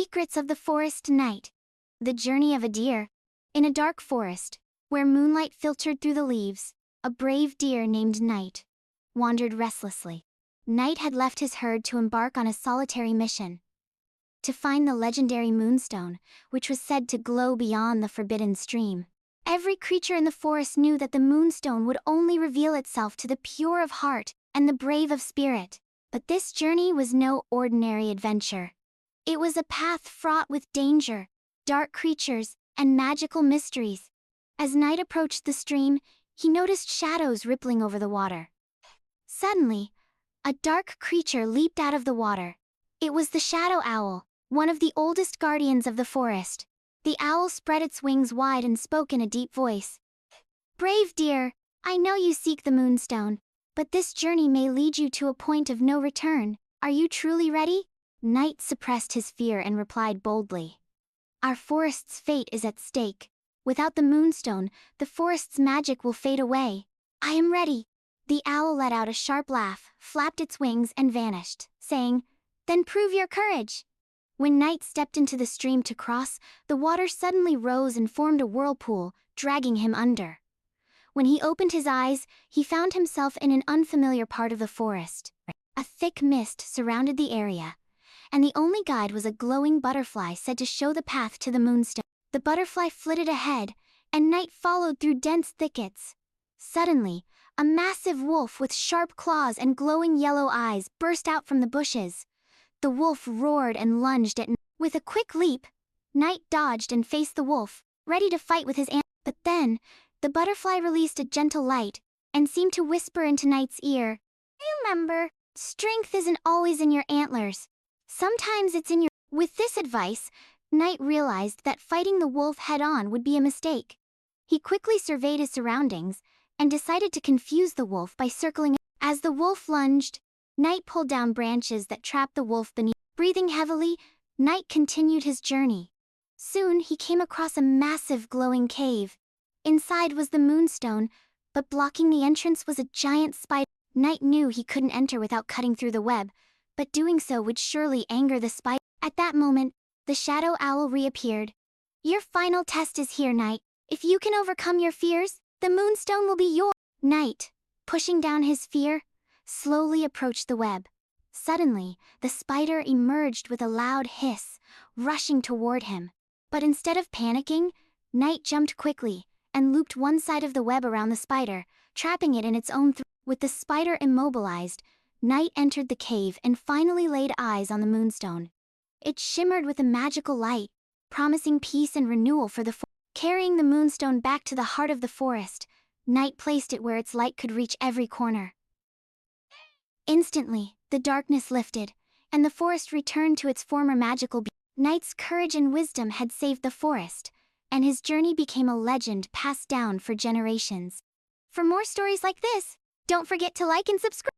Secrets of the Forest Night. The journey of a deer. In a dark forest, where moonlight filtered through the leaves, a brave deer named Night wandered restlessly. Night had left his herd to embark on a solitary mission. To find the legendary Moonstone, which was said to glow beyond the forbidden stream. Every creature in the forest knew that the Moonstone would only reveal itself to the pure of heart and the brave of spirit. But this journey was no ordinary adventure. It was a path fraught with danger, dark creatures, and magical mysteries. As Night approached the stream, he noticed shadows rippling over the water. Suddenly, a dark creature leaped out of the water. It was the shadow owl, one of the oldest guardians of the forest. The owl spread its wings wide and spoke in a deep voice. "Brave deer, I know you seek the Moonstone, but this journey may lead you to a point of no return. Are you truly ready?" Night suppressed his fear and replied boldly. "Our forest's fate is at stake. Without the Moonstone, the forest's magic will fade away. I am ready." The owl let out a sharp laugh, flapped its wings and vanished, saying, "Then prove your courage." When Night stepped into the stream to cross, the water suddenly rose and formed a whirlpool, dragging him under. When he opened his eyes, he found himself in an unfamiliar part of the forest. A thick mist surrounded the area, and the only guide was a glowing butterfly said to show the path to the Moonstone. The butterfly flitted ahead, and Night followed through dense thickets. Suddenly, a massive wolf with sharp claws and glowing yellow eyes burst out from the bushes. The wolf roared and lunged at Night. With a quick leap, Night dodged and faced the wolf, ready to fight with his ant. But then, the butterfly released a gentle light, and seemed to whisper into Night's ear, "Remember, strength isn't always in your antlers. Sometimes it's in your..." With this advice, Night realized that fighting the wolf head-on would be a mistake. He quickly surveyed his surroundings, and decided to confuse the wolf by circling. As the wolf lunged, Night pulled down branches that trapped the wolf beneath. Breathing heavily, Night continued his journey. Soon he came across a massive glowing cave. Inside was the Moonstone, but blocking the entrance was a giant spider. Night knew he couldn't enter without cutting through the web, but doing so would surely anger the spider. At that moment, the shadow owl reappeared. "Your final test is here, Night. If you can overcome your fears, the Moonstone will be yours." Night, pushing down his fear, slowly approached the web. Suddenly, the spider emerged with a loud hiss, rushing toward him. But instead of panicking, Night jumped quickly and looped one side of the web around the spider, trapping it in its own With the spider immobilized, Night entered the cave and finally laid eyes on the Moonstone. It shimmered with a magical light, promising peace and renewal for the forest. Carrying the Moonstone back to the heart of the forest, Night placed it where its light could reach every corner. Instantly, the darkness lifted, and the forest returned to its former magical beauty. Night's courage and wisdom had saved the forest, and his journey became a legend passed down for generations. For more stories like this, don't forget to like and subscribe.